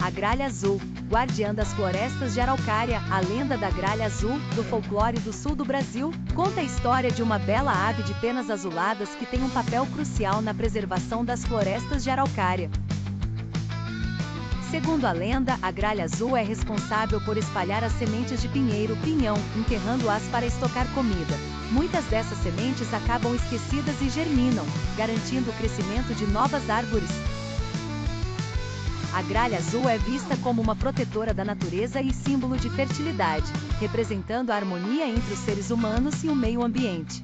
A gralha azul, guardiã das florestas de araucária. A lenda da gralha azul, do folclore do sul do Brasil, conta a história de uma bela ave de penas azuladas que tem um papel crucial na preservação das florestas de araucária. Segundo a lenda, a gralha azul é responsável por espalhar as sementes de pinheiro-pinhão, enterrando-as para estocar comida. Muitas dessas sementes acabam esquecidas e germinam, garantindo o crescimento de novas árvores. A gralha azul é vista como uma protetora da natureza e símbolo de fertilidade, representando a harmonia entre os seres humanos e o meio ambiente.